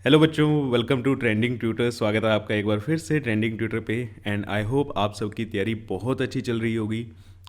Hello बच्चों, welcome to trending tutor. स्वागत है आपका एक बार फिर से ट्रेंडिंग ट्यूटर पे। एंड आई होप आप सबकी तैयारी बहुत अच्छी चल रही होगी।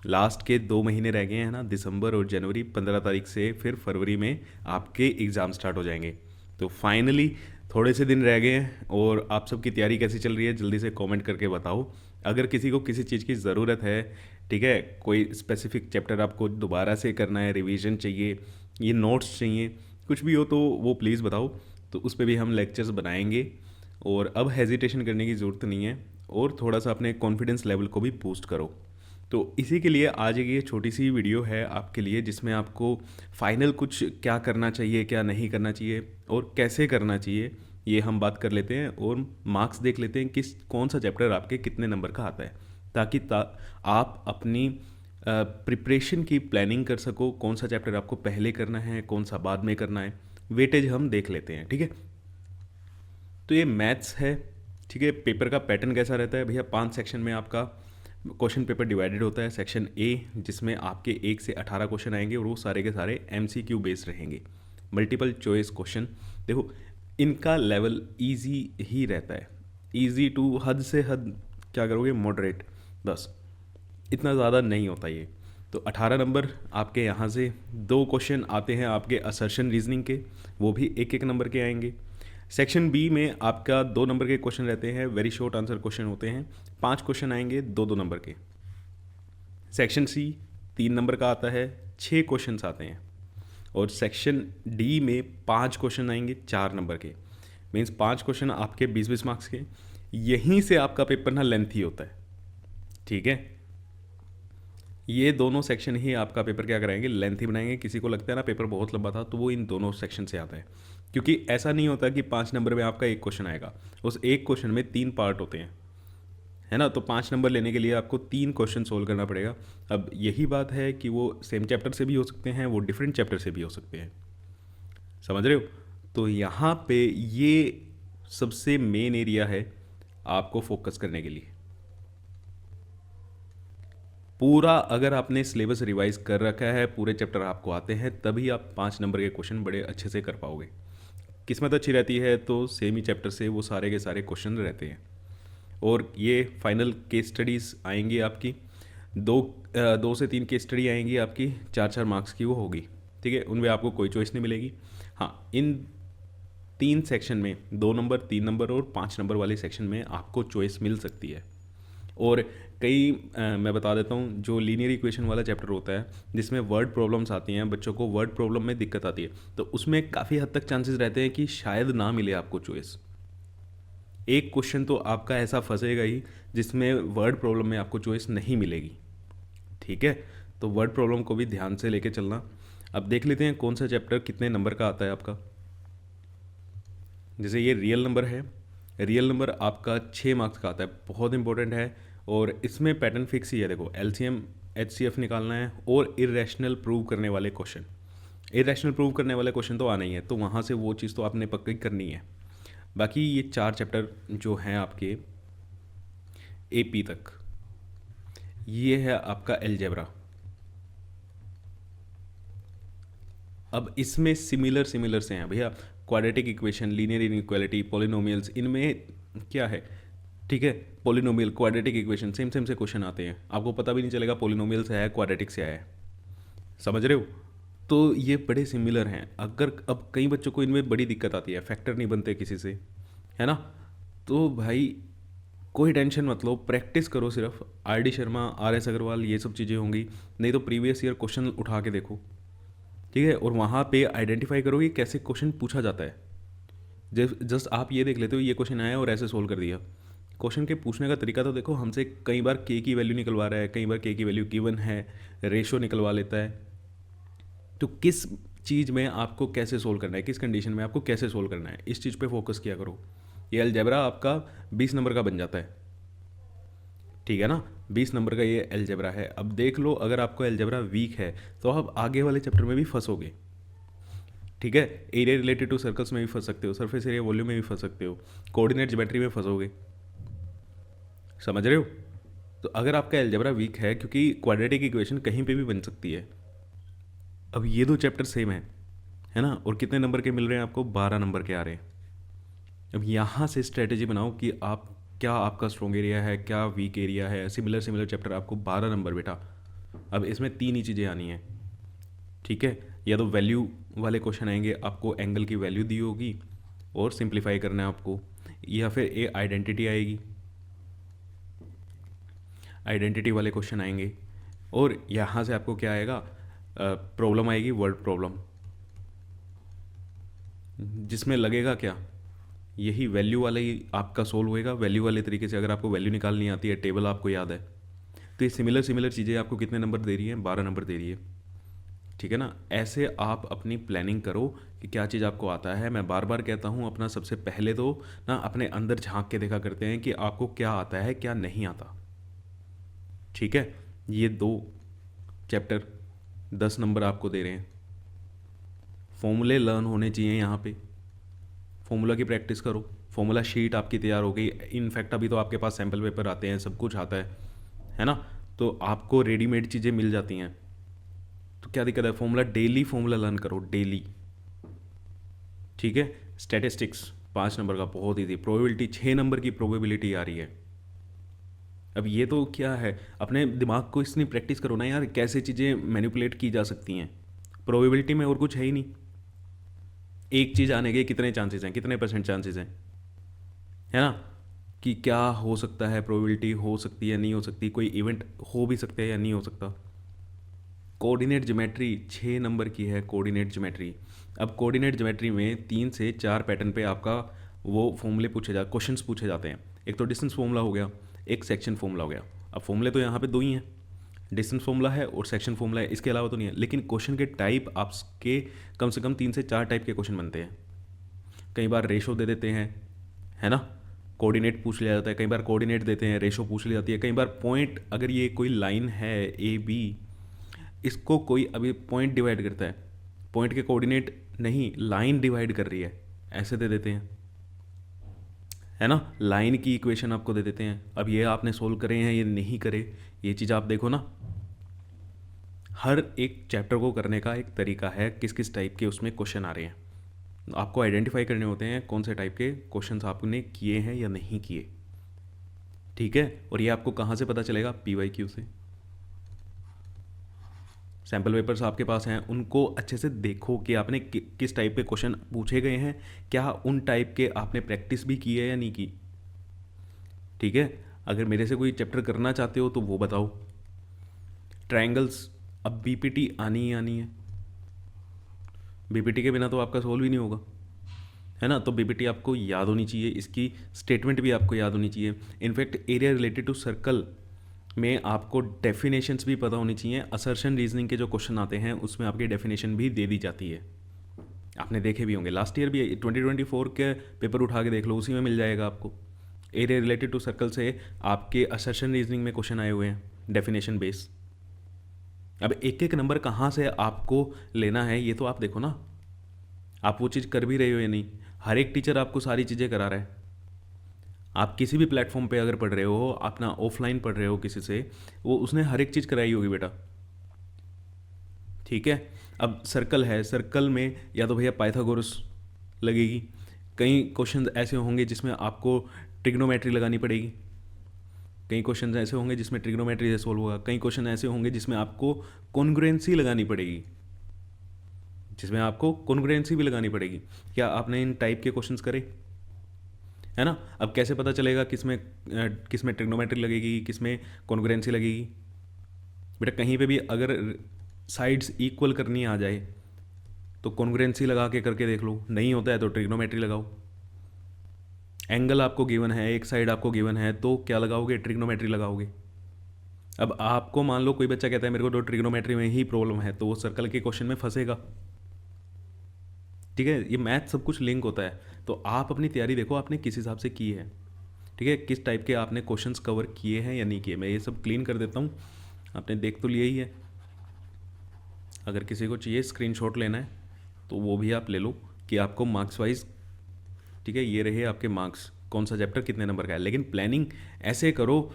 लास्ट के 2 महीने रह गए हैं ना, दिसंबर और जनवरी। 15 तारीख से फिर फरवरी में आपके एग्ज़ाम स्टार्ट हो जाएंगे। तो फाइनली थोड़े से दिन रह गए हैं और आप सबकी तैयारी कैसी चल रही है जल्दी से कमेंट करके बताओ। अगर किसी को किसी चीज़ की ज़रूरत है, ठीक है, कोई स्पेसिफिक चैप्टर आपको दोबारा से करना है, रिवीजन चाहिए, ये नोट्स चाहिए, कुछ भी हो तो वो प्लीज़ बताओ। तो उस पर भी हम लेक्चर्स बनाएंगे। और अब हेजिटेशन करने की ज़रूरत नहीं है और थोड़ा सा अपने कॉन्फिडेंस लेवल को भी बूस्ट करो। तो इसी के लिए आज एक ये छोटी सी वीडियो है आपके लिए, जिसमें आपको फाइनल कुछ क्या करना चाहिए, क्या नहीं करना चाहिए और कैसे करना चाहिए, ये हम बात कर लेते हैं। और मार्क्स देख लेते हैं किस कौन सा चैप्टर आपके कितने नंबर का आता है, ताकि आप अपनी प्रिपरेशन की प्लानिंग कर सको। कौन सा चैप्टर आपको पहले करना है, कौन सा बाद में करना है, वेटेज हम देख लेते हैं, ठीक है। तो ये मैथ्स है, ठीक है। पेपर का पैटर्न कैसा रहता है भैया? 5 सेक्शन में आपका क्वेश्चन पेपर डिवाइडेड होता है। सेक्शन ए, जिसमें आपके 1 से 18 क्वेश्चन आएंगे और वो सारे के सारे MCQ बेस्ड रहेंगे, मल्टीपल चॉइस क्वेश्चन। देखो, इनका लेवल इजी ही रहता है, इजी टू हद से हद क्या करोगे, मॉडरेट, बस, इतना ज़्यादा नहीं होता ये। तो 18 नंबर आपके यहाँ से 2 क्वेश्चन आते हैं आपके असर्शन रीजनिंग के, वो भी 1-1 नंबर के आएंगे। सेक्शन बी में आपका 2 नंबर के क्वेश्चन रहते हैं, वेरी शॉर्ट आंसर क्वेश्चन होते हैं। 5 क्वेश्चन आएंगे 2-2 नंबर के। सेक्शन सी 3 नंबर का आता है, 6 क्वेश्चन आते हैं। और सेक्शन डी में 5 क्वेश्चन आएंगे 4 नंबर के। मीन्स 5 क्वेश्चन आपके 20-20 मार्क्स के। यहीं से आपका पेपर ना लेंथी होता है, ठीक है। ये दोनों सेक्शन ही आपका पेपर क्या कराएंगे, लेंथी बनाएंगे। किसी को लगता है ना पेपर बहुत लंबा था, तो वो इन दोनों सेक्शन से आता है। क्योंकि ऐसा नहीं होता कि 5 नंबर में आपका 1 क्वेश्चन आएगा, उस 1 क्वेश्चन में 3 पार्ट होते हैं, है ना। तो 5 नंबर लेने के लिए आपको 3 क्वेश्चन सोल्व करना पड़ेगा। अब यही बात है कि वो सेम चैप्टर से भी हो सकते हैं, वो डिफरेंट चैप्टर से भी हो सकते हैं, समझ रहे हो। तो यहाँ पे ये सबसे मेन एरिया है आपको फोकस करने के लिए। पूरा अगर आपने सिलेबस रिवाइज कर रखा है, पूरे चैप्टर आपको आते हैं, तभी आप 5 नंबर के क्वेश्चन बड़े अच्छे से कर पाओगे। किस्मत अच्छी रहती है तो सेम ही चैप्टर से वो सारे के सारे क्वेश्चन रहते हैं। और ये फाइनल केस स्टडीज़ आएंगी आपकी, 2 से 3 केस स्टडी आएंगी आपकी, 4-4 मार्क्स की वो होगी, ठीक है। उनमें आपको कोई चॉइस नहीं मिलेगी। हाँ, इन 3 सेक्शन में 2 नंबर, 3 नंबर और 5 नंबर वाले सेक्शन में आपको चॉइस मिल सकती है। और कई मैं बता देता हूँ, जो लीनियर इक्वेशन वाला चैप्टर होता है, जिसमें वर्ड प्रॉब्लम्स आती हैं, बच्चों को वर्ड प्रॉब्लम में दिक्कत आती है, तो उसमें काफ़ी हद तक चांसेस रहते हैं कि शायद ना मिले आपको चॉइस। एक क्वेश्चन तो आपका ऐसा फंसेगा ही जिसमें वर्ड प्रॉब्लम में आपको चॉइस नहीं मिलेगी, ठीक है। तो वर्ड प्रॉब्लम को भी ध्यान से लेके चलना। अब देख लेते हैं कौन सा चैप्टर कितने नंबर का आता है आपका। जैसे ये रियल नंबर है, रियल नंबर आपका 6 मार्क्स का आता है, बहुत इंपॉर्टेंट है। और इसमें पैटर्न फिक्स ही है, देखो LCM HCF निकालना है और इरेशनल प्रूव करने वाले क्वेश्चन। इरेशनल प्रूव करने वाले क्वेश्चन तो आना ही है, तो वहाँ से वो चीज़ तो आपने पक्की करनी है। बाकी ये 4 चैप्टर जो हैं आपके AP तक, ये है आपका अलजेब्रा। अब इसमें सिमिलर सिमिलर से हैं भैया, quadratic equation, linear inequality, polynomials, इनमें क्या है, ठीक है। Polynomial, quadratic equation, same same से क्वेश्चन आते हैं, आपको पता भी नहीं चलेगा पॉलिनोमियल से आया है, क्वाड्रेटिक से आया है, समझ रहे हो। तो ये बड़े सिमिलर हैं। अगर अब कई बच्चों को इनमें बड़ी दिक्कत आती है, फैक्टर नहीं बनते किसी से, है ना। तो भाई कोई टेंशन मत लो, प्रैक्टिस करो सिर्फ। RD शर्मा, RS अग्रवाल, ये सब चीज़ें होंगी। नहीं तो प्रीवियस ईयर क्वेश्चन उठा के देखो, ठीक है। और वहाँ पे आइडेंटिफाई करो कि कैसे क्वेश्चन पूछा जाता है। जस्ट आप ये देख लेते हो ये क्वेश्चन आया और ऐसे सोल्व कर दिया। क्वेश्चन के पूछने का तरीका तो देखो, हमसे कई बार के की वैल्यू निकलवा रहा है, कई बार के की वैल्यू गिवन है, रेशो निकलवा लेता है। तो किस चीज़ में आपको कैसे सोल्व करना है, किस कंडीशन में आपको कैसे सोल्व करना है, इस चीज़ पे फोकस किया करो। ये अलजेब्रा आपका 20 नंबर का बन जाता है, ठीक है ना। 20 नंबर का ये अलजेब्रा है। अब देख लो, अगर आपको अलजेब्रा वीक है तो आप आगे वाले चैप्टर में भी फंसोगे, ठीक है। एरिया रिलेटेड टू सर्कल्स में भी फंस सकते हो, सरफेस एरिया वॉल्यूम में भी फंस सकते हो, कोऑर्डिनेट ज्योमेट्री में फंसोगे, समझ रहे हो। तो अगर आपका अलजेब्रा वीक है, क्योंकि क्वाड्रेटिक इक्वेशन कहीं पे भी बन सकती है। अब ये 2 चैप्टर सेम है ना। और कितने नंबर के मिल रहे हैं आपको, 12 नंबर के आ रहे हैं। अब यहाँ से स्ट्रेटेजी बनाओ कि आप क्या आपका स्ट्रॉन्ग एरिया है, क्या वीक एरिया है। सिमिलर सिमिलर चैप्टर आपको 12 नंबर बेटा। अब इसमें तीन ही चीज़ें आनी हैं, ठीक है। या तो वैल्यू वाले क्वेश्चन आएंगे, आपको एंगल की वैल्यू दी होगी और सिंप्लीफाई करना है आपको, या फिर ए आइडेंटिटी आएगी, आइडेंटिटी वाले क्वेश्चन आएंगे। और यहाँ से आपको क्या आएगा, प्रॉब्लम आएगी, वर्ड प्रॉब्लम, जिसमें लगेगा क्या, यही वैल्यू वाला ही आपका सोल्व होएगा वैल्यू वाले तरीके से। अगर आपको वैल्यू निकालनी आती है, टेबल आपको याद है, तो ये सिमिलर सिमिलर चीज़ें आपको कितने नंबर दे रही हैं, 12 नंबर दे रही है, ठीक है ना। ऐसे आप अपनी प्लानिंग करो कि क्या चीज़ आपको आता है। मैं बार बार कहता हूँ, अपना सबसे पहले तो ना अपने अंदर झांक के देखा करते हैं कि आपको क्या आता है क्या नहीं आता, ठीक है। ये दो चैप्टर 10 नंबर आपको दे रहे हैं। फॉर्मूले लर्न होने चाहिए यहाँ पे, फॉर्मूला की प्रैक्टिस करो। फॉर्मूला शीट आपकी तैयार हो गई, इनफैक्ट अभी तो आपके पास सैम्पल पेपर आते हैं, सब कुछ आता है ना। तो आपको रेडीमेड चीज़ें मिल जाती हैं, तो क्या दिक्कत है। फॉर्मूला डेली फॉर्मूला लर्न करो डेली, ठीक है। स्टैटिस्टिक्स 5 नंबर का बहुत ईजी, प्रोबेबिलिटी 6 नंबर की प्रोबेबिलिटी आ रही है। अब ये तो क्या है, अपने दिमाग को इतनी प्रैक्टिस करो ना यार, कैसे चीज़ें मैनिपुलेट की जा सकती हैं। प्रोबेबिलिटी में और कुछ है ही नहीं, एक चीज़ आने के कितने चांसेस हैं, कितने परसेंट चांसेस हैं, है ना, कि क्या हो सकता है, प्रोबेबिलिटी हो सकती है नहीं हो सकती, कोई इवेंट हो भी सकता है या नहीं हो सकता। कोऑर्डिनेट ज्योमेट्री 6 नंबर की है कोऑर्डिनेट ज्योमेट्री। अब कोऑर्डिनेट ज्योमेट्री में 3 से 4 पैटर्न पे आपका वो फॉर्मूले पूछे जा क्वेश्चंस पूछे जाते हैं। एक तो डिस्टेंस फॉर्मूला हो गया, एक सेक्शन फॉर्मूला हो गया। अब फॉर्मूले तो यहाँ पे दो ही हैं, डिस्टेंस फॉर्मूला है और सेक्शन फॉर्मूला है, इसके अलावा तो नहीं है। लेकिन क्वेश्चन के टाइप आपके कम से कम 3 से 4 टाइप के क्वेश्चन बनते हैं। कई बार रेशो दे देते हैं, है ना, कोऑर्डिनेट पूछ लिया जाता है। कई बार कोऑर्डिनेट देते हैं, रेशो पूछ ली जाती है। कई बार पॉइंट, अगर ये कोई लाइन है ए बी, इसको कोई अभी पॉइंट डिवाइड करता है, पॉइंट के कोऑर्डिनेट नहीं, लाइन डिवाइड कर रही है, ऐसे दे देते हैं, है ना। लाइन की इक्वेशन आपको दे देते हैं। अब ये आपने सोल्व करे हैं, ये नहीं करे, ये चीज़ आप देखो ना। हर एक चैप्टर को करने का एक तरीका है, किस किस टाइप के उसमें क्वेश्चन आ रहे हैं। आपको आइडेंटिफाई करने होते हैं कौन से टाइप के क्वेश्चंस आपने किए हैं या नहीं किए, ठीक है। और ये आपको कहाँ से पता चलेगा, PYQ से। सैम्पल पेपर्स आपके पास हैं, उनको अच्छे से देखो कि आपने किस टाइप के क्वेश्चन पूछे गए हैं, क्या उन टाइप के आपने प्रैक्टिस भी की है या नहीं की, ठीक है। अगर मेरे से कोई चैप्टर करना चाहते हो तो वो बताओ। ट्रायंगल्स, अब BPT आनी ही आनी है, BPT के बिना तो आपका सोल्व ही नहीं होगा, है ना। तो BPT आपको याद होनी चाहिए, इसकी स्टेटमेंट भी आपको याद होनी चाहिए। In fact area related to circle में आपको डेफिनेशंस भी पता होनी चाहिए। असर्शन रीजनिंग के जो क्वेश्चन आते हैं उसमें आपकी डेफिनेशन भी दे दी जाती है, आपने देखे भी होंगे। लास्ट ईयर भी 2024 के पेपर उठा के देख लो, उसी में मिल जाएगा आपको। एरिया रिलेटेड टू सर्कल से आपके असर्शन रीजनिंग में क्वेश्चन आए हुए हैं, डेफिनेशन बेस। अब एक एक नंबर कहाँ से आपको लेना है ये तो आप देखो ना, आप वो चीज़ कर भी रहे हो या नहीं। हर एक टीचर आपको सारी चीज़ें करा रहा है। आप किसी भी प्लेटफॉर्म पे अगर पढ़ रहे हो, अपना ऑफलाइन पढ़ रहे हो किसी से, वो उसने हर एक चीज़ कराई होगी बेटा, ठीक है। अब सर्कल है, सर्कल में या तो भैया पाइथागोरस लगेगी, कई क्वेश्चन ऐसे होंगे जिसमें आपको ट्रिग्नोमेट्री लगानी पड़ेगी, कई क्वेश्चन ऐसे होंगे जिसमें ट्रिग्नोमेट्री से सोल्व होगा, कई क्वेश्चन ऐसे होंगे जिसमें आपको कॉन्ग्रुएंसी लगानी पड़ेगी, जिसमें आपको कॉन्ग्रुएंसी भी लगानी पड़ेगी। क्या आपने इन टाइप के क्वेश्चंस करे, है ना। अब कैसे पता चलेगा किसमें ट्रिग्नोमेट्री लगेगी, किसमें कॉन्ग्रुएंसी लगेगी। बेटा कहीं पे भी अगर साइड्स इक्वल करनी आ जाए तो कॉन्ग्रुएंसी लगा के करके देख लो, नहीं होता है तो ट्रिग्नोमेट्री लगाओ। एंगल आपको गिवन है, एक साइड आपको गिवन है, तो क्या लगाओगे, ट्रिग्नोमेट्री लगाओगे। अब आपको मान लो कोई बच्चा कहता है मेरे को तो ट्रिग्नोमेट्री में ही प्रॉब्लम है, तो वो सर्कल के क्वेश्चन में फंसेगा, ठीक है। ये मैथ सब कुछ लिंक होता है। तो आप अपनी तैयारी देखो आपने किस हिसाब से की है, ठीक है, किस टाइप के आपने क्वेश्चंस कवर किए हैं या नहीं किए। मैं ये सब क्लीन कर देता हूँ, आपने देख तो लिया ही है। अगर किसी को चाहिए स्क्रीनशॉट लेना है तो वो भी आप ले लो कि आपको मार्क्स वाइज, ठीक है, ये रहे आपके मार्क्स, कौन सा चैप्टर कितने नंबर का है। लेकिन प्लानिंग ऐसे करो,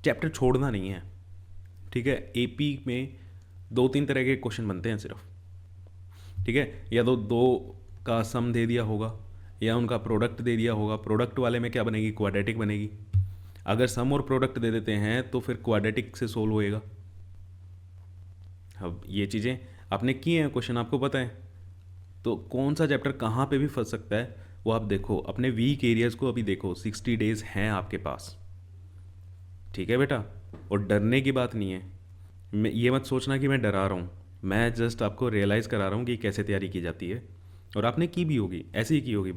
चैप्टर छोड़ना नहीं है, ठीक है। AP में 2-3 तरह के क्वेश्चन बनते हैं सिर्फ, ठीक है। या तो 2 का सम दे दिया होगा, या उनका प्रोडक्ट दे दिया होगा, प्रोडक्ट वाले में क्या बनेगी, क्वाड्रेटिक बनेगी। अगर सम और प्रोडक्ट दे देते हैं तो फिर क्वाड्रेटिक से सोल्व होएगा। अब ये चीज़ें आपने की हैं, क्वेश्चन आपको पता है, तो कौन सा चैप्टर कहाँ पे भी फंस सकता है वो आप देखो। अपने वीक एरियाज़ को अभी देखो, 60 डेज़ हैं आपके पास, ठीक है बेटा। और डरने की बात नहीं है, ये मत सोचना कि मैं डरा रहा हूँ, मैं जस्ट आपको रियलाइज़ करा रहा हूँ कि कैसे तैयारी की जाती है। और आपने की भी होगी, ऐसे ही की होगी,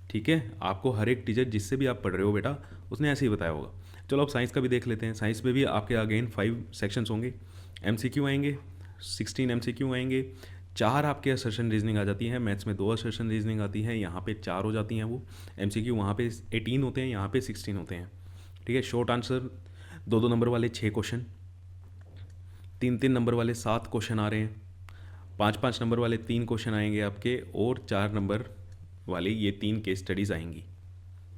ठीक है। आपको हर एक टीचर जिससे भी आप पढ़ रहे हो बेटा, उसने ऐसे ही बताया होगा। चलो अब साइंस का भी देख लेते हैं। साइंस में भी आपके अगेन 5 सेक्शंस होंगे, MCQ आएंगे, 16 MCQ आएंगे, 4 आपके असर्शन रीजनिंग आ जाती है। मैथ्स में 2 असर्शन रीजनिंग आती है, यहाँ पे 4 हो जाती हैं वो। MCQ वहाँ पे 18 होते हैं, यहाँ पे 16 होते हैं, ठीक है। शॉर्ट आंसर 2-2 नंबर वाले 6 क्वेश्चन, 3-3 नंबर वाले 7 क्वेश्चन आ रहे हैं, 5-5 नंबर वाले 3 क्वेश्चन आएंगे आपके, और 4 नंबर वाली ये 3 केस स्टडीज़ आएंगी,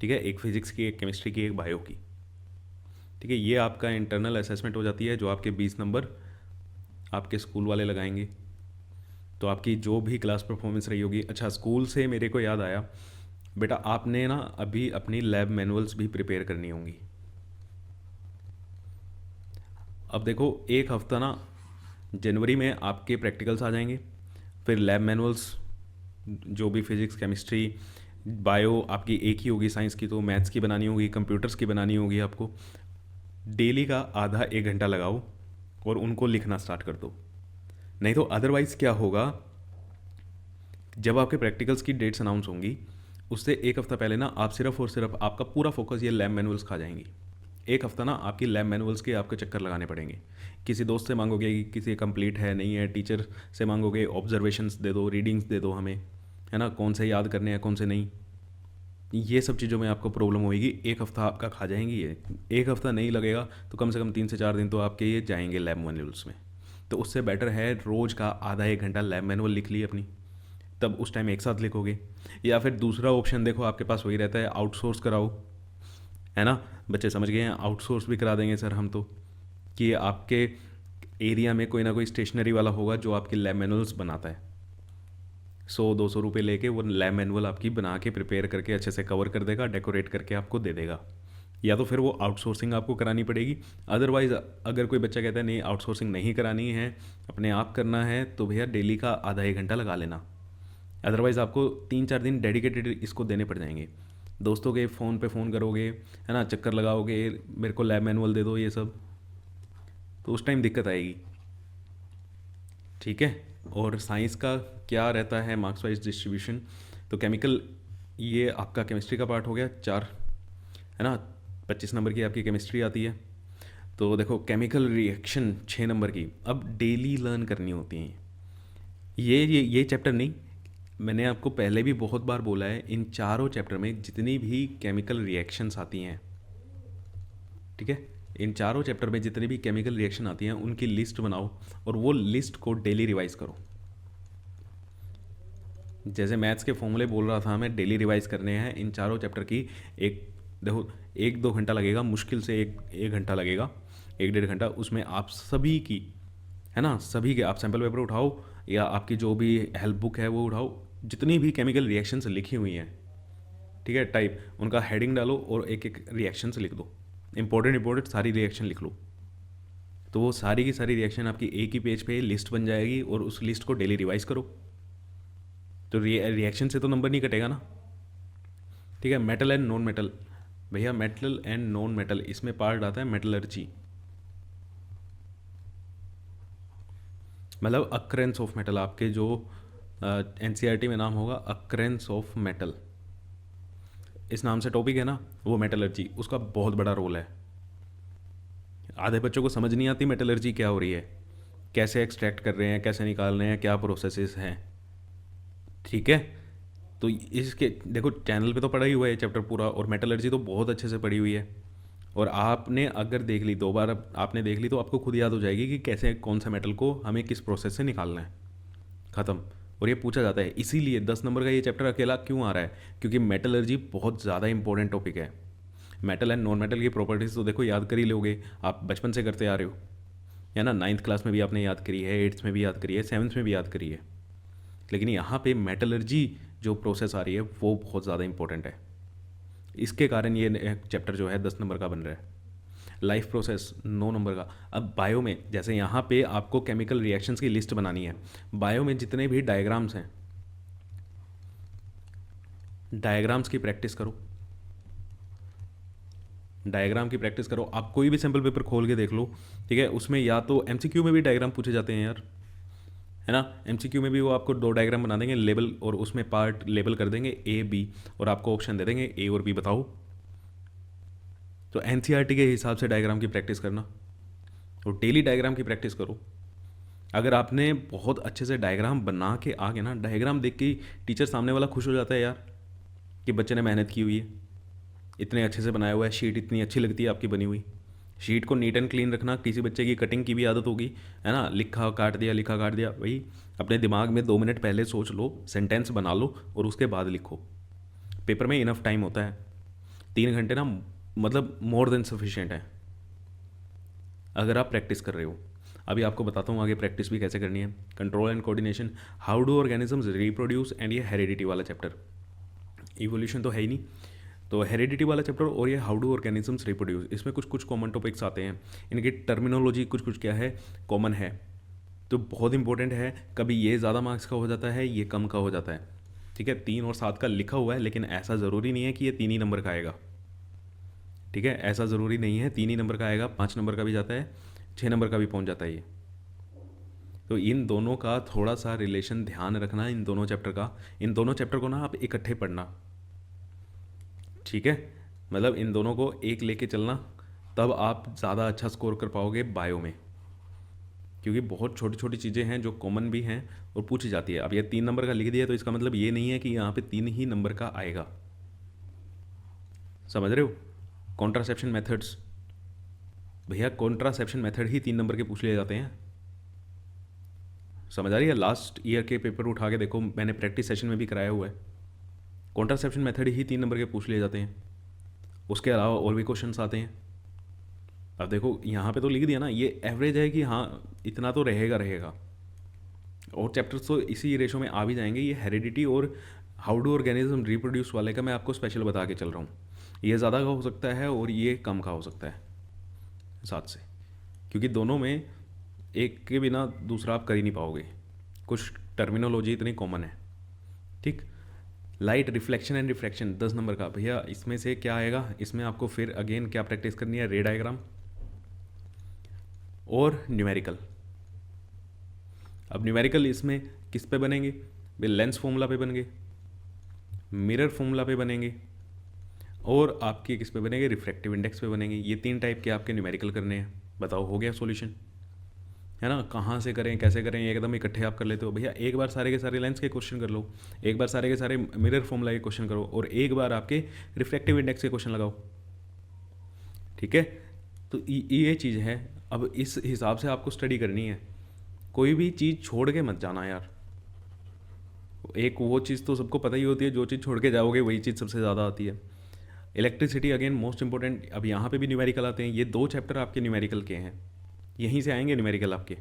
ठीक है। एक फिजिक्स की, एक केमिस्ट्री की, एक बायो की, ठीक है। ये आपका इंटरनल असेसमेंट हो जाती है, जो आपके 20 नंबर आपके स्कूल वाले लगाएंगे। तो आपकी जो भी क्लास परफॉर्मेंस रही होगी। अच्छा, स्कूल से मेरे को याद आया बेटा, आपने ना अभी अपनी लैब मैनुअल्स भी प्रिपेयर करनी होंगी। अब देखो, एक हफ्ता ना जनवरी में आपके प्रैक्टिकल्स आ जाएंगे, फिर लैब मैनुअल्स जो भी फिजिक्स केमिस्ट्री बायो आपकी एक ही होगी, साइंस की तो मैथ्स की बनानी होगी, कंप्यूटर्स की बनानी होगी आपको। डेली का आधा 1 घंटा लगाओ और उनको लिखना स्टार्ट कर दो। नहीं तो अदरवाइज़ क्या होगा, जब आपके प्रैक्टिकल्स की डेट्स अनाउंस होंगी उससे एक हफ्ता पहले ना आप सिर्फ और सिर्फ आपका पूरा फोकस ये लैब मैनुअल्स खा जाएंगी। एक हफ्ता ना आपकी लैब मैनुअल्स के आपके चक्कर लगाने पड़ेंगे। किसी दोस्त से मांगोगे कि किसी कंप्लीट है नहीं है, टीचर से मांगोगे ऑब्जर्वेशंस दे दो, रीडिंग्स दे दो हमें, है ना, कौन से याद करने हैं कौन से नहीं। ये सब चीज़ों में आपको प्रॉब्लम होएगी, एक हफ्ता आपका खा जाएंगी ये। एक हफ्ता नहीं लगेगा तो कम से कम 3 से 4 दिन तो आपके ये जाएंगे लैब मैनुअल्स में। तो उससे बेटर है रोज़ का आधा 1 घंटा लैब मैनुअल लिख ली अपनी, तब उस टाइम एक साथ लिखोगे। या फिर दूसरा ऑप्शन देखो आपके पास वही रहता है, आउटसोर्स कराओ, है ना। बच्चे समझ गए हैं, आउटसोर्स भी करा देंगे सर हम तो, कि आपके एरिया में कोई ना कोई स्टेशनरी वाला होगा जो आपके लैब मैनुअल्स बनाता है। 100-200 रुपये लेके वो लैब मैनुअल आपकी बना के प्रिपेयर करके अच्छे से कवर कर देगा, डेकोरेट करके आपको दे देगा। या तो फिर वो आउटसोर्सिंग आपको करानी पड़ेगी। अदरवाइज़ अगर कोई बच्चा कहता है नहीं आउटसोर्सिंग नहीं करानी है, अपने आप करना है, तो भैया डेली का आधा 1 घंटा लगा लेना। अदरवाइज़ आपको 3-4 दिन डेडिकेटेड इसको देने पड़ जाएंगे। दोस्तों के फ़ोन पे फ़ोन करोगे, है ना, चक्कर लगाओगे, मेरे को लैब मैनुअल दे दो, ये सब, तो उस टाइम दिक्कत आएगी, ठीक है। और साइंस का क्या रहता है मार्क्स वाइज डिस्ट्रीब्यूशन, तो केमिकल ये आपका केमिस्ट्री का पार्ट हो गया 4, है ना। 25 नंबर की आपकी केमिस्ट्री आती है। तो देखो केमिकल रिएक्शन 6 नंबर की अब डेली लर्न करनी होती हैं। ये चैप्टर नहीं, मैंने आपको पहले भी बहुत बार बोला है, इन चारों चैप्टर में जितनी भी केमिकल रिएक्शंस आती हैं, ठीक है, इन चारों चैप्टर में जितनी भी केमिकल रिएक्शन आती हैं उनकी लिस्ट बनाओ और वो लिस्ट को डेली रिवाइज करो। जैसे मैथ्स के फॉर्मूले बोल रहा था मैं, डेली रिवाइज करने हैं इन चारों चैप्टर की। एक देखो 1-2 घंटा लगेगा, मुश्किल से 1 घंटा लगेगा, 1-1.5 घंटा। उसमें आप सभी की, है ना, सभी के आप सैम्पल पेपर उठाओ या आपकी जो भी हेल्प बुक है वो उठाओ, जितनी भी केमिकल रिएक्शंस लिखी हुई हैं, ठीक है, टाइप उनका हेडिंग डालो और एक एक रिएक्शंस लिख दो, इंपॉर्टेंट सारी रिएक्शन लिख लो। तो वो सारी की सारी रिएक्शन आपकी एक ही पेज पे लिस्ट बन जाएगी और उस लिस्ट को डेली रिवाइज करो। तो रिएक्शन से तो नंबर नहीं कटेगा ना, ठीक है। मेटल एंड नॉन मेटल, भैया मेटल एंड नॉन मेटल इसमें पार्ट आता है मेटलर्जी, मतलब अक्रेंस ऑफ मेटल। आपके जो NCERT में नाम होगा अक्रेंस ऑफ मेटल, इस नाम से टॉपिक है ना, वो मेटलर्जी, उसका बहुत बड़ा रोल है। आधे बच्चों को समझ नहीं आती मेटलर्जी क्या हो रही है, कैसे एक्सट्रैक्ट कर रहे हैं, कैसे निकाल रहे हैं, क्या प्रोसेसेस हैं, ठीक है। तो इसके देखो चैनल पे तो पढ़ा ही हुआ है चैप्टर पूरा, और मेटलर्जी तो बहुत अच्छे से पढ़ी हुई है। और आपने अगर देख ली 2 बार, अब आपने देख ली तो आपको खुद याद हो जाएगी कि कैसे कौन सा मेटल को हमें किस प्रोसेस से निकालना है, ख़त्म। और ये पूछा जाता है, इसीलिए 10 नंबर का ये चैप्टर अकेला क्यों आ रहा है, क्योंकि मेटलर्जी बहुत ज़्यादा इंपॉर्टेंट टॉपिक है। मेटल एंड नॉन मेटल की प्रॉपर्टीज़ तो देखो याद कर ही लोगे, आप बचपन से करते आ रहे हो, है ना। 9th क्लास में भी आपने याद करी है, 8th में भी याद करी है, 7th में भी याद करी है। लेकिन यहाँ पे मेटलर्जी जो प्रोसेस आ रही है वो बहुत ज़्यादा इंपॉर्टेंट है। इसके कारण ये चैप्टर जो है 10 नंबर का बन रहा है। लाइफ प्रोसेस 9 नंबर का। अब बायो में जैसे यहाँ पे आपको केमिकल रिएक्शंस की लिस्ट बनानी है, बायो में जितने भी डायग्राम्स हैं, डायग्राम्स की प्रैक्टिस करो, डायग्राम की प्रैक्टिस करो। आप कोई भी सैम्पल पेपर खोल के देख लो, ठीक है, उसमें या तो एमसीक्यू में भी डायग्राम पूछे जाते हैं यार, है ना। एमसीक्यू में भी वो आपको 2 डायग्राम बना देंगे लेबल, और उसमें पार्ट लेबल कर देंगे ए बी, और आपको ऑप्शन दे देंगे ए और बी बताओ। तो एनसीईआरटी के हिसाब से डायग्राम की प्रैक्टिस करना, और डेली डायग्राम की प्रैक्टिस करो। अगर आपने बहुत अच्छे से डायग्राम बना के आ गए ना, डायग्राम देख के टीचर सामने वाला खुश हो जाता है यार कि बच्चे ने मेहनत की हुई है, इतने अच्छे से बनाया हुआ है, शीट इतनी अच्छी लगती है आपकी बनी हुई। शीट को नीट एंड क्लीन रखना, किसी बच्चे की कटिंग की भी आदत होगी, है ना, लिखा काट दिया, लिखा काट दिया। भाई अपने दिमाग में 2 मिनट पहले सोच लो, सेंटेंस बना लो और उसके बाद लिखो। पेपर में इनफ टाइम होता है, 3 घंटे ना मतलब मोर देन सफिशिएंट है अगर आप प्रैक्टिस कर रहे हो। अभी आपको बताता हूँ आगे प्रैक्टिस भी कैसे करनी है। Control and coordination, how do organisms reproduce, and ये हेरिडिटी वाला चैप्टर, इवोल्यूशन तो है ही नहीं, तो हेरिडिटी वाला चैप्टर और ये हाउ डू ऑर्गेनिजम्स रिप्रोड्यूस, इसमें कुछ कुछ कॉमन टॉपिक्स आते हैं, इनकी टर्मिनोलॉजी कुछ कुछ क्या है कॉमन है, तो बहुत इंपॉर्टेंट है। कभी ये ज़्यादा मार्क्स का हो जाता है, ये कम का हो जाता है, ठीक है। 3 और 7 का लिखा हुआ है, लेकिन ऐसा ज़रूरी नहीं है कि ये 3 ही नंबर का आएगा, ठीक है, ऐसा ज़रूरी नहीं है 3 ही नंबर का आएगा, 5 नंबर का भी जाता है, 6 नंबर का भी पहुंच जाता है ये। तो इन दोनों का थोड़ा सा रिलेशन ध्यान रखना, इन दोनों चैप्टर का। इन दोनों चैप्टर को ना आप इकट्ठे पढ़ना, ठीक है, मतलब इन दोनों को एक लेके चलना, तब आप ज़्यादा अच्छा स्कोर कर पाओगे बायो में, क्योंकि बहुत छोटी छोटी चीज़ें हैं जो कॉमन भी हैं और पूछी जाती है। अब ये 3 नंबर का लिख दिया तो इसका मतलब ये नहीं है कि यहाँ पे 3 ही नंबर का आएगा, समझ रहे हो। कॉन्ट्रासेप्शन मेथड्स, भैया कॉन्ट्रासेप्शन मेथड ही 3 नंबर के पूछ लिए जाते हैं, समझ आ रही है। लास्ट ईयर के पेपर उठा के देखो, मैंने प्रैक्टिस सेशन में भी कराया हुआ है, कॉन्ट्रासेप्शन मेथड ही 3 नंबर के पूछ लिए जाते हैं, उसके अलावा और भी क्वेश्चंस आते हैं। अब देखो यहाँ पे तो लिख दिया ना, ये एवरेज है कि हाँ इतना तो रहेगा रहेगा, और चैप्टर्स तो इसी रेशो में आ भी जाएंगे। ये हेरिडिटी और हाउ डू ऑर्गेनिज्म रिप्रोड्यूस वाले का मैं आपको स्पेशल बता के चल रहा हूँ, ये ज़्यादा का हो सकता है और ये कम का हो सकता है साथ से, क्योंकि दोनों में एक के बिना दूसरा आप कर ही नहीं पाओगे, कुछ टर्मिनोलॉजी इतनी कॉमन है, ठीक। Light reflection and refraction 10 number का, भैया इसमें से क्या आएगा, इसमें आपको फिर अगेन क्या प्रैक्टिस करनी है, रे डायग्राम और न्यूमेरिकल। अब न्यूमेरिकल इसमें किस पे बनेंगे, वे लेंस फॉर्मूला पे बनेंगे, मिरर फॉर्मूला पे बनेंगे, और आपके किस पे बनेंगे, रिफ्रैक्टिव इंडेक्स पे बनेंगे। ये 3 टाइप के आपके न्यूमेरिकल करने हैं। बताओ हो गया सॉल्यूशन, है ना। कहाँ से करें कैसे करें एकदम इकट्ठे आप कर लेते हो, भैया एक बार सारे के सारे लेंस के क्वेश्चन कर लो, एक बार सारे के सारे मिरर फॉर्मूला के क्वेश्चन करो, और एक बार आपके रिफ्रैक्टिव इंडेक्स के क्वेश्चन लगाओ, ठीक है। तो ये चीज़ है। अब इस हिसाब से आपको स्टडी करनी है, कोई भी चीज़ छोड़ के मत जाना यार। एक वो चीज़ तो सबको पता ही होती है, जो चीज़ छोड़ के जाओगे वही चीज़ सबसे ज़्यादा आती है। Electricity again most important. अब यहाँ पे भी न्यूमेरिकल आते हैं, ये 2 चैप्टर आपके न्यूमेरिकल के हैं, यहीं से आएंगे न्यूमेरिकल आपके,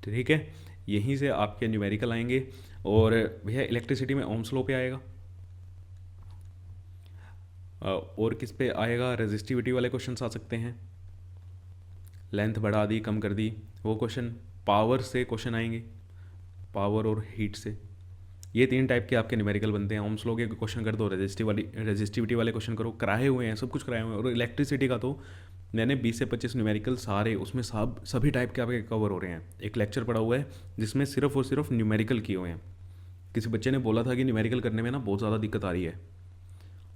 ठीक है, यहीं से आपके न्यूमेरिकल आएंगे। और भैया इलेक्ट्रिसिटी में ओम्स लॉ पे आएगा, और किस पे आएगा, रेजिस्टिविटी वाले क्वेश्चन आ सकते हैं, लेंथ बढ़ा दी कम कर दी वो क्वेश्चन, पावर से क्वेश्चन आएंगे, पावर और हीट से। ये 3 टाइप के आपके न्यूमेरिकल बनते हैं। ओम्स लॉ के क्वेश्चन कर दो, रेजिस्टिविटी वाले क्वेश्चन करो, कराए हुए हैं, सब कुछ कराए हुए हैं। और इलेक्ट्रिसिटी का तो मैंने 20 से 25 न्यूमेरिकल सारे उसमें सभी टाइप के आपके कवर हो रहे हैं। एक लेक्चर पड़ा हुआ है जिसमें सिर्फ और सिर्फ न्यूमेरिकल किए हुए हैं। किसी बच्चे ने बोला था कि न्यूमेरिकल करने में ना बहुत ज़्यादा दिक्कत आ रही है,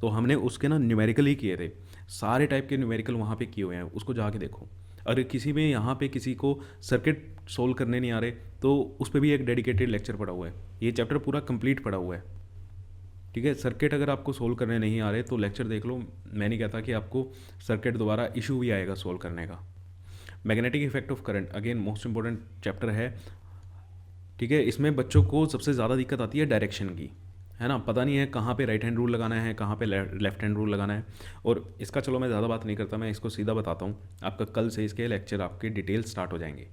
तो हमने उसके ना न्यूमेरिकल ही किए थे, सारे टाइप के न्यूमेरिकल वहाँ पे किए हुए हैं, उसको जाके देखो। अगर किसी में यहाँ पे किसी को सर्किट सोल्व करने नहीं आ रहे तो उस पर भी एक डेडिकेटेड लेक्चर पड़ा हुआ है, ये चैप्टर पूरा कंप्लीट पड़ा हुआ है, ठीक है। सर्किट अगर आपको सोल्व करने नहीं आ रहे तो लेक्चर देख लो, मैं नहीं कहता कि आपको सर्किट दोबारा इशू भी आएगा सोल्व करने का। Magnetic effect of current again most important chapter है, ठीक है। इसमें बच्चों को सबसे ज़्यादा दिक्कत आती है डायरेक्शन की, है ना, पता नहीं है कहाँ पे राइट हैंड रूल लगाना है, कहाँ पे लेफ्ट हैंड रूल लगाना है। और इसका चलो मैं ज़्यादा बात नहीं करता, मैं इसको सीधा बताता हूँ। आपका कल से इसके लेक्चर आपके डिटेल स्टार्ट हो जाएंगे,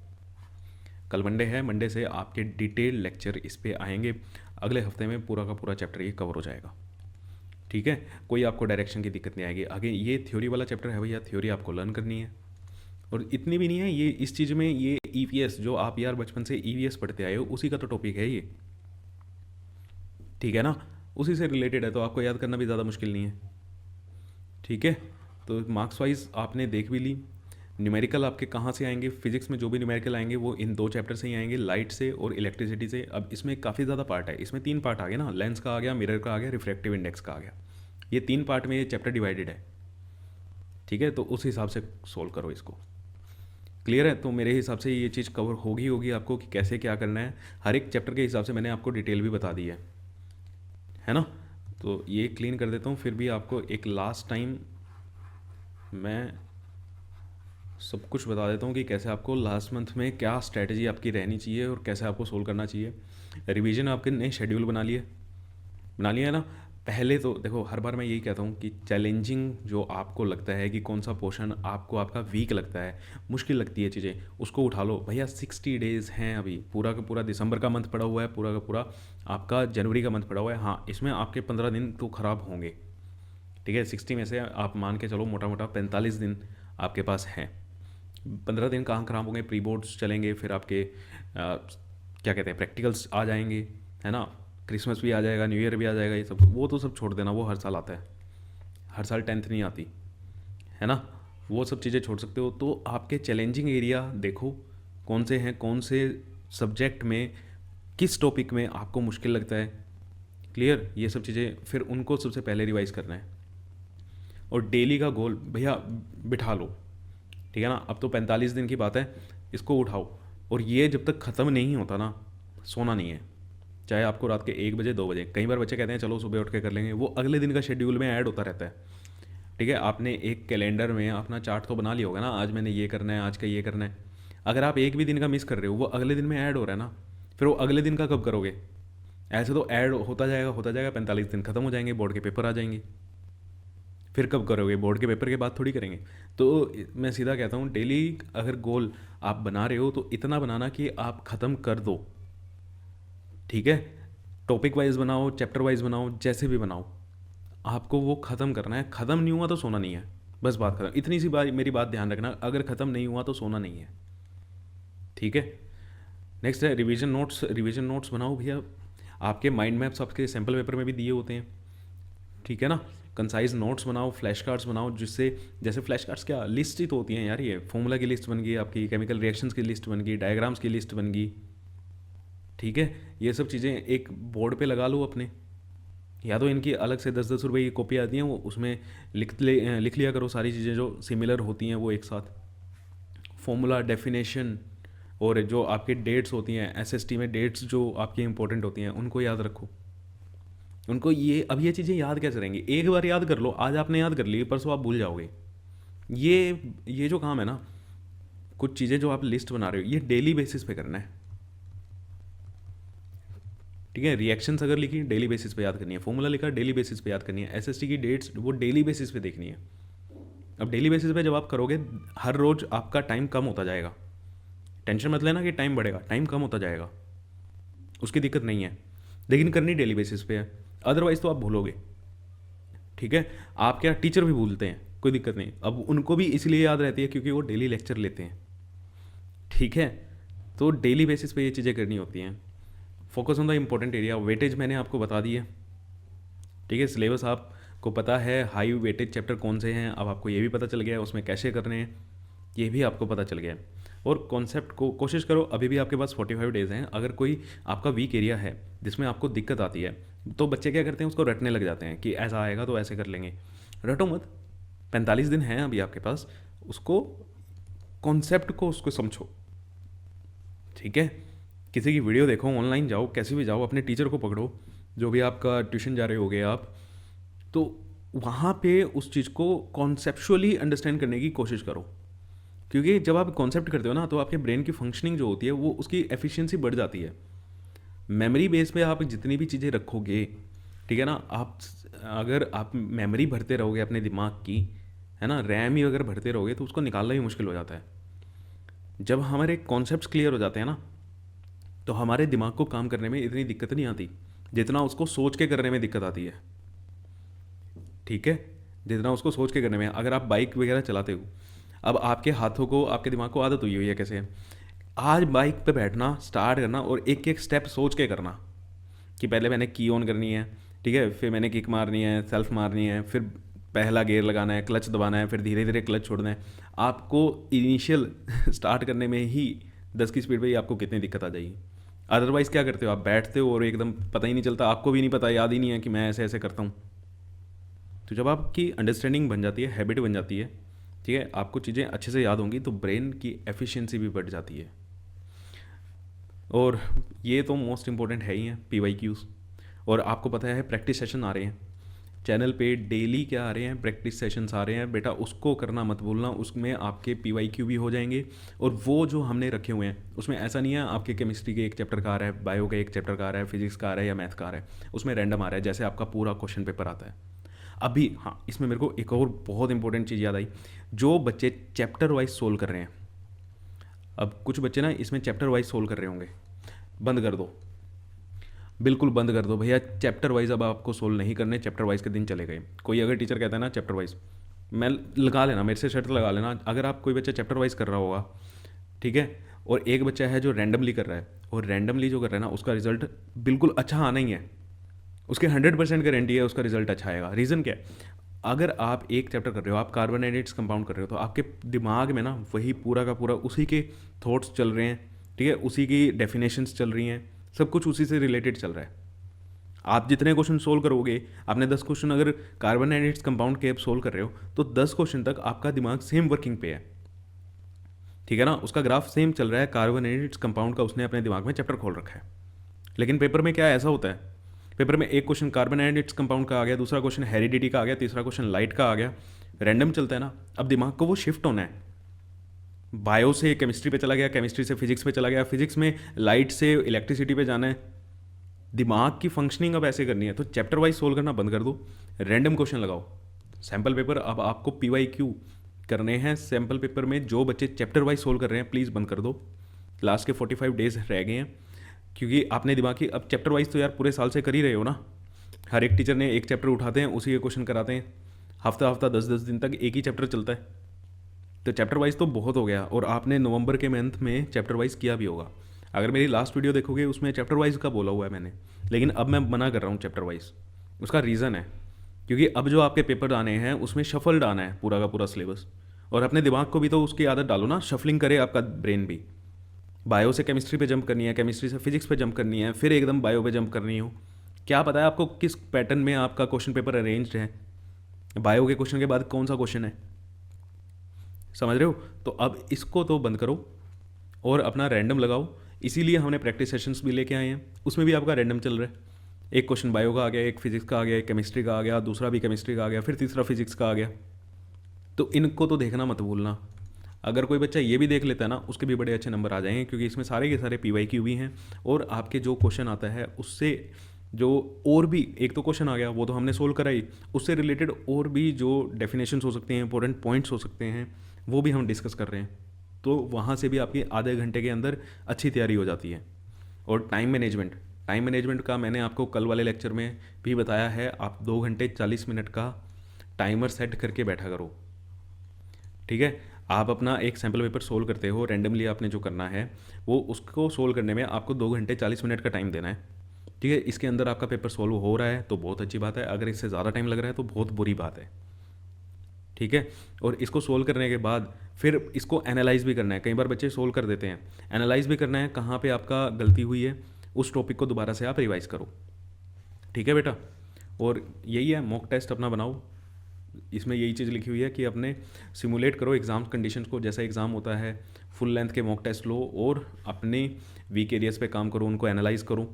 कल मंडे है, मंडे से आपके डिटेल लेक्चर इस पे आएंगे। अगले हफ्ते में पूरा का पूरा चैप्टर ये कवर हो जाएगा। ठीक है, कोई आपको डायरेक्शन की दिक्कत नहीं आएगी। आगे ये थ्योरी वाला चैप्टर है भैया, थ्योरी आपको लर्न करनी है, और इतनी भी नहीं है ये इस चीज़ में। ये ईवीएस जो आप यार बचपन से ईवीएस पढ़ते आए हो उसी का तो टॉपिक है ये, ठीक है ना, उसी से रिलेटेड है, तो आपको याद करना भी ज़्यादा मुश्किल नहीं है। ठीक है, तो मार्क्स वाइज आपने देख भी ली। न्यूमेरिकल आपके कहाँ से आएंगे, फिजिक्स में जो भी न्यूमेरिकल आएंगे वो इन 2 चैप्टर से ही आएंगे, लाइट से और इलेक्ट्रिसिटी से। अब इसमें काफ़ी ज़्यादा पार्ट है, इसमें 3 पार्ट आ गए ना, लेंस का आ गया, मिरर का आ गया, रिफ्रैक्टिव इंडेक्स का आ गया। ये 3 पार्ट में ये चैप्टर डिवाइडेड है। ठीक है, तो उस हिसाब से सोल्व करो इसको। क्लियर है, तो मेरे हिसाब से ये चीज़ कवर होगी आपको कि कैसे क्या करना है। हर एक चैप्टर के हिसाब से मैंने आपको डिटेल भी बता दी है ना। तो ये क्लीन कर देता हूँ, फिर भी आपको एक लास्ट टाइम मैं सब कुछ बता देता हूँ कि कैसे आपको लास्ट मंथ में क्या स्ट्रैटेजी आपकी रहनी चाहिए और कैसे आपको सोल्व करना चाहिए। रिवीजन आपके नए शेड्यूल बना लिए है ना। पहले तो देखो, हर बार मैं यही कहता हूँ कि चैलेंजिंग जो आपको लगता है कि कौन सा पोर्शन आपको आपका वीक लगता है, मुश्किल लगती है चीज़ें, उसको उठा लो भैया। 60 डेज़ हैं अभी, पूरा का पूरा दिसंबर का मंथ पड़ा हुआ है, पूरा का पूरा आपका जनवरी का मंथ पड़ा हुआ है। हाँ, इसमें आपके 15 दिन तो ख़राब होंगे। ठीक है, 60 में से आप मान के चलो मोटा मोटा 45 दिन आपके पास हैं। 15 दिन कहाँ ख़राब होंगे, प्री बोर्ड्स चलेंगे, फिर आपके क्या कहते हैं, प्रैक्टिकल्स आ जाएंगे, है ना, क्रिसमस भी आ जाएगा, न्यू ईयर भी आ जाएगा, ये सब वो तो सब छोड़ देना, वो हर साल आता है, हर साल 10th नहीं आती है ना, वो सब चीज़ें छोड़ सकते हो। तो आपके चैलेंजिंग एरिया देखो कौन से हैं, कौन से सब्जेक्ट में किस टॉपिक में आपको मुश्किल लगता है। क्लियर, ये सब चीज़ें फिर उनको सबसे पहले रिवाइज़ करना है। और डेली का गोल भैया बिठा लो, ठीक है ना। अब तो 45 दिन की बात है, इसको उठाओ, और ये जब तक ख़त्म नहीं होता ना, सोना नहीं है। चाहे आपको रात के 1 बजे 2 बजे, कई बार बच्चे कहते हैं चलो सुबह उठ के कर लेंगे, वो अगले दिन का शेड्यूल में ऐड होता रहता है। ठीक है, आपने एक कैलेंडर में अपना चार्ट तो बना लिया होगा ना, आज मैंने ये करना है, आज का ये करना है। अगर आप एक भी दिन का मिस कर रहे हो, वो अगले दिन में ऐड हो रहा है ना, फिर वो अगले दिन का कब करोगे। ऐसे तो ऐड होता जाएगा, 45 दिन खत्म हो जाएंगे, बोर्ड के पेपर आ जाएंगे, फिर कब करोगे, बोर्ड के पेपर के बाद थोड़ी करेंगे। तो मैं सीधा कहता हूँ, डेली अगर गोल आप बना रहे हो तो इतना बनाना कि आप ख़त्म कर दो। ठीक है, टॉपिक वाइज बनाओ, चैप्टर वाइज बनाओ, जैसे भी बनाओ, आपको वो ख़त्म करना है। ख़त्म नहीं हुआ तो सोना नहीं है, बस बात ख़त्म। इतनी सी बात, मेरी बात ध्यान रखना, अगर ख़त्म नहीं हुआ तो सोना नहीं है। ठीक है, नेक्स्ट है रिवीजन नोट्स। रिवीजन नोट्स बनाओ भैया, आपके माइंड मैप्स आपके सैम्पल पेपर में भी दिए होते हैं। ठीक है ना, कंसाइज नोट्स बनाओ, फ्लैश कार्ड्स बनाओ, जिससे जैसे फ्लैश कार्ड्स क्या लिस्ट ही तो होती हैं यार, ये फॉर्मूला की लिस्ट बन गई आपकी, केमिकल रिएक्शंस की लिस्ट बन गई, डायग्राम्स की लिस्ट बन गई। ठीक है, ये सब चीज़ें एक बोर्ड पे लगा लो अपने, या तो इनकी अलग से 10-10 रुपये की कॉपी आती हैं, वो उसमें लिख लिया करो सारी चीज़ें जो सिमिलर होती हैं वो एक साथ। फॉर्मूला, डेफिनेशन, और जो आपकी डेट्स होती हैं एसएसटी में, डेट्स जो आपकी इंपॉर्टेंट होती हैं उनको याद रखो। उनको ये, अब ये चीज़ें याद कैसे रहेंगी, एक बार याद कर लो, आज आपने याद कर ली, परसों आप भूल जाओगे। ये जो काम है ना, कुछ चीज़ें जो आप लिस्ट बना रहे हो, ये डेली बेसिस पे करना है। ठीक है, रिएक्शंस अगर लिखी डेली बेसिस पे याद करनी है, फॉर्मूला लिखा डेली बेसिस पे याद करनी है, एसएसटी की डेट्स वो डेली बेसिस पे देखनी है। अब डेली बेसिस पे जब आप करोगे, हर रोज़ आपका टाइम कम होता जाएगा। टेंशन मत लेना कि टाइम बढ़ेगा, टाइम कम होता जाएगा, उसकी दिक्कत नहीं है, लेकिन करनी डेली बेसिस पे है, अदरवाइज़ तो आप भूलोगे। ठीक है, आप क्या, टीचर भी भूलते हैं, कोई दिक्कत नहीं, अब उनको भी इसलिए याद रहती है क्योंकि वो डेली लेक्चर लेते हैं। ठीक है, तो डेली बेसिस पे ये चीज़ें करनी होती हैं। Focus on the important area, weightage मैंने आपको बता दी है। ठीक है, सिलेबस आपको पता है, हाई वेटेज चैप्टर कौन से हैं, अब आपको ये भी पता चल गया है, उसमें कैसे करने हैं ये भी आपको पता चल गया है। और कॉन्सेप्ट को कोशिश करो, अभी भी आपके पास 45 डेज़ हैं। अगर कोई आपका वीक एरिया है जिसमें आपको दिक्कत आती है, तो बच्चे क्या करते हैं, उसको रटने लग जाते हैं कि ऐसा आएगा तो ऐसे कर लेंगे। रटो मत, 45 दिन हैं अभी आपके पास, उसको कॉन्सेप्ट को उसको समझो। ठीक है, किसी की वीडियो देखो, ऑनलाइन जाओ, कैसे भी जाओ, अपने टीचर को पकड़ो, जो भी आपका ट्यूशन जा रहे होगे आप, तो वहाँ पे उस चीज़ को कॉन्सेप्चुअली अंडरस्टैंड करने की कोशिश करो। क्योंकि जब आप कॉन्सेप्ट करते हो ना, तो आपके ब्रेन की फंक्शनिंग जो होती है वो, उसकी एफिशिएंसी बढ़ जाती है। मेमोरी बेस पे आप जितनी भी चीज़ें रखोगे, ठीक है ना, अगर आप मेमोरी भरते रहोगे अपने दिमाग की, है ना, रैम ही अगर भरते रहोगे तो उसको निकालना ही मुश्किल हो जाता है। जब हमारे कॉन्सेप्ट्स क्लियर हो जाते हैं ना, तो हमारे दिमाग को काम करने में इतनी दिक्कत नहीं आती। जितना उसको सोच के करने में दिक्कत आती है, ठीक है, जितना उसको सोच के करने में। अगर आप बाइक वगैरह चलाते हो, अब आपके हाथों को, आपके दिमाग को आदत हुई है कैसे, आज बाइक पे बैठना, स्टार्ट करना और एक एक स्टेप सोच के करना कि पहले मैंने की ऑन करनी है, ठीक है, फिर मैंने किक मारनी है, सेल्फ मारनी है, फिर पहला गियर लगाना है, क्लच दबाना है, फिर धीरे धीरे क्लच छोड़ना है। आपको इनिशियल स्टार्ट करने में ही 10 की स्पीड पे ही आपको कितनी दिक्कत आ जाएगी। अदरवाइज़ क्या करते हो, आप बैठते हो और एकदम पता ही नहीं चलता, आपको भी नहीं पता, याद ही नहीं है कि मैं ऐसे ऐसे करता हूँ। तो जब आपकी अंडरस्टैंडिंग बन जाती है, हैबिट बन जाती है, ठीक है, आपको चीज़ें अच्छे से याद होंगी, तो ब्रेन की एफिशिएंसी भी बढ़ जाती है। और ये तो मोस्ट इंपॉर्टेंट है ही है, PYQs। और आपको पता है प्रैक्टिस सेशन आ रहे हैं चैनल पे, डेली क्या आ रहे हैं, प्रैक्टिस सेशंस आ रहे हैं बेटा, उसको करना मत भूलना, उसमें आपके PYQ भी हो जाएंगे। और वो जो हमने रखे हुए हैं उसमें ऐसा नहीं है आपके केमिस्ट्री के एक चैप्टर का आ रहा है, बायो का एक चैप्टर का आ रहा है, फिजिक्स का आ रहा है या मैथ का आ रहा है, उसमें रैंडम आ रहा है, जैसे आपका पूरा क्वेश्चन पेपर आता है। अभी हाँ, इसमें मेरे को एक और बहुत इंपॉर्टेंट चीज़ याद आई, जो बच्चे चैप्टर वाइज सोल्व कर रहे हैं। अब कुछ बच्चे ना इसमें चैप्टर वाइज सोल्व कर रहे होंगे, बंद कर दो, बिल्कुल बंद कर दो भैया, चैप्टर वाइज अब आपको सोल्व नहीं करने, चैप्टर वाइज के दिन चले गए। कोई अगर टीचर कहता है ना चैप्टर वाइज, मैं लगा लेना, मेरे से शर्त लगा लेना, अगर आप कोई बच्चा चैप्टर वाइज कर रहा होगा, ठीक है, और एक बच्चा है जो रैंडमली कर रहा है, और रैंडमली जो कर रहा है ना उसका रिजल्ट बिल्कुल अच्छा आना ही है, उसके 100% गारंटी है उसका रिजल्ट अच्छा आएगा। रीज़न क्या है, अगर आप एक चैप्टर कर रहे हो, आप कार्बोहाइड्रेट्स कंपाउंड कर रहे हो, तो आपके दिमाग में ना वही पूरा का पूरा उसी के थॉट्स चल रहे हैं, ठीक है, उसी की डेफिनेशंस चल रही हैं, सब कुछ उसी से रिलेटेड चल रहा है। आप जितने क्वेश्चन सोल्व करोगे, आपने 10 क्वेश्चन अगर कार्बोहाइड्रेट्स कंपाउंड के आप सोल्व कर रहे हो, तो 10 क्वेश्चन तक आपका दिमाग सेम वर्किंग पे है, ठीक है ना, उसका ग्राफ सेम चल रहा है, कार्बोहाइड्रेट्स कंपाउंड का उसने अपने दिमाग में चैप्टर खोल रखा है। लेकिन पेपर में क्या ऐसा होता है, पेपर में एक क्वेश्चन कार्बोहाइड्रेट्स कंपाउंड का आ गया, दूसरा क्वेश्चन हेरिडिटी का आ गया, तीसरा क्वेश्चन लाइट का आ गया, रैंडम चलता है ना। अब दिमाग को वो शिफ्ट होना है, बायो से केमिस्ट्री पे चला गया, केमिस्ट्री से फिजिक्स पे चला गया, फिजिक्स में लाइट से इलेक्ट्रिसिटी पे जाना है, दिमाग की फंक्शनिंग अब ऐसे करनी है। तो चैप्टर वाइज सोल्व करना बंद कर दो, रैंडम क्वेश्चन लगाओ। सैम्पल पेपर अब आपको PYQ करने हैं, सैम्पल पेपर में जो बच्चे चैप्टर वाइज सोल्व कर रहे हैं प्लीज़ बंद कर दो। लास्ट के 45 डेज रह गए हैं, क्योंकि आपने दिमाग की, अब चैप्टर वाइज तो यार पूरे साल से कर ही रहे हो ना, हर एक टीचर ने एक चैप्टर उठाते हैं, उसी के क्वेश्चन कराते हैं, हफ्ता हफ्ता 10-10 दिन तक एक ही चैप्टर चलता है। तो चैप्टर वाइज तो बहुत हो गया, और आपने नवंबर के मंथ में चैप्टर वाइज किया भी होगा। अगर मेरी लास्ट वीडियो देखोगे उसमें चैप्टर वाइज का बोला हुआ है मैंने, लेकिन अब मैं मना कर रहा हूँ चैप्टर वाइज। उसका रीज़न है क्योंकि अब जो आपके पेपर आने हैं उसमें शफल्ड आना है पूरा का पूरा सिलेबस, और अपने दिमाग को भी तो उसकी आदत डालो ना, शफलिंग करे आपका ब्रेन भी। बायो से केमिस्ट्री पे जंप करनी है, केमिस्ट्री से फिजिक्स पे जंप करनी है, फिर एकदम बायो पे जंप करनी हो, क्या पता है आपको किस पैटर्न में आपका क्वेश्चन पेपर अरेंज्ड है, बायो के क्वेश्चन के बाद कौन सा क्वेश्चन है, समझ रहे हो। तो अब इसको तो बंद करो और अपना रैंडम लगाओ। इसीलिए हमने प्रैक्टिस सेशंस भी लेके आए हैं, उसमें भी आपका रैंडम चल रहा है। एक क्वेश्चन बायो का आ गया, एक फिजिक्स का आ गया, एक केमिस्ट्री का आ गया, दूसरा भी केमिस्ट्री का आ गया, फिर तीसरा फिजिक्स का आ गया। तो इनको तो देखना मत भूलना। अगर कोई बच्चा ये भी देख लेता है ना, उसके भी बड़े अच्छे नंबर आ जाएंगे, क्योंकि इसमें सारे के सारे PYQ भी हैं, और आपके जो क्वेश्चन आता है उससे जो और भी एक तो क्वेश्चन आ गया वो तो हमने सोल्व कराई, उससे रिलेटेड और भी जो डेफिनेशंस हो सकते हैं, इंपॉर्टेंट पॉइंट्स हो सकते हैं, वो भी हम डिस्कस कर रहे हैं। तो वहाँ से भी आपकी आधे घंटे के अंदर अच्छी तैयारी हो जाती है। और टाइम मैनेजमेंट का मैंने आपको कल वाले लेक्चर में भी बताया है, आप 2 घंटे 40 मिनट का टाइमर सेट करके बैठा करो, ठीक है। आप अपना एक सैम्पल पेपर सोल्व करते हो, रैंडमली आपने जो करना है वो उसको सोल्व करने में आपको 2 घंटे 40 मिनट का टाइम देना है, ठीक है। इसके अंदर आपका पेपर सोल्व हो रहा है तो बहुत अच्छी बात है, अगर इससे ज़्यादा टाइम लग रहा है तो बहुत बुरी बात है, ठीक है। और इसको सोल्व करने के बाद फिर इसको एनालाइज भी करना है। कई बार बच्चे सोल्व कर देते हैं, एनालाइज भी करना है कहाँ पे आपका गलती हुई है, उस टॉपिक को दोबारा से आप रिवाइज करो, ठीक है बेटा। और यही है, मॉक टेस्ट अपना बनाओ, इसमें यही चीज़ लिखी हुई है कि अपने सिमुलेट करो एग्ज़ाम कंडीशंस को, जैसा एग्ज़ाम होता है फुल लेंथ के मॉक टेस्ट लो और अपने वीक एरियाज पे काम करो, उनको एनालाइज करो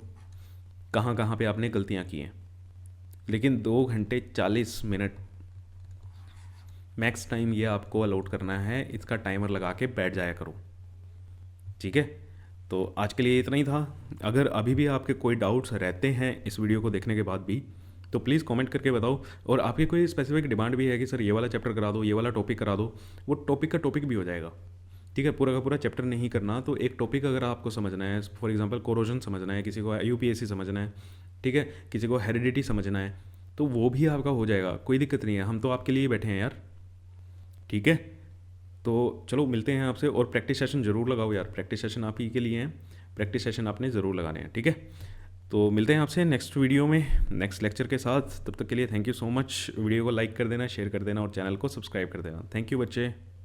कहाँ कहाँ पे आपने गलतियाँ की हैं। लेकिन 2 घंटे 40 मिनट मैक्स टाइम ये आपको अलॉट करना है, इसका टाइमर लगा के बैठ जाया करो, ठीक है। तो आज के लिए इतना ही था। अगर अभी भी आपके कोई डाउट्स रहते हैं इस वीडियो को देखने के बाद भी, तो प्लीज़ कमेंट करके बताओ। और आपकी कोई स्पेसिफिक डिमांड भी है कि सर ये वाला चैप्टर करा दो, ये वाला टॉपिक करा दो, वो टॉपिक का टॉपिक भी हो जाएगा, ठीक है, पूरा का पूरा चैप्टर नहीं करना। तो एक टॉपिक अगर आपको समझना है, फॉर एग्जांपल कोरोजन समझना है, किसी को यूपीएससी समझना है, ठीक है, किसी को हेरिडिटी समझना है, तो वो भी आपका हो जाएगा, कोई दिक्कत नहीं है, हम तो आपके लिए बैठे हैं यार। ठीक है, तो चलो मिलते हैं आपसे। और प्रैक्टिस सेशन ज़रूर लगाओ यार, प्रैक्टिस सेशन आप ही के लिए हैं, प्रैक्टिस सेशन आपने ज़रूर लगाने हैं। ठीक है, तो मिलते हैं आपसे नेक्स्ट वीडियो में, नेक्स्ट लेक्चर के साथ। तब तक के लिए thank you so much. Video को लाइक कर देना, शेयर कर देना और चैनल को सब्सक्राइब कर देना। थैंक यू बच्चे।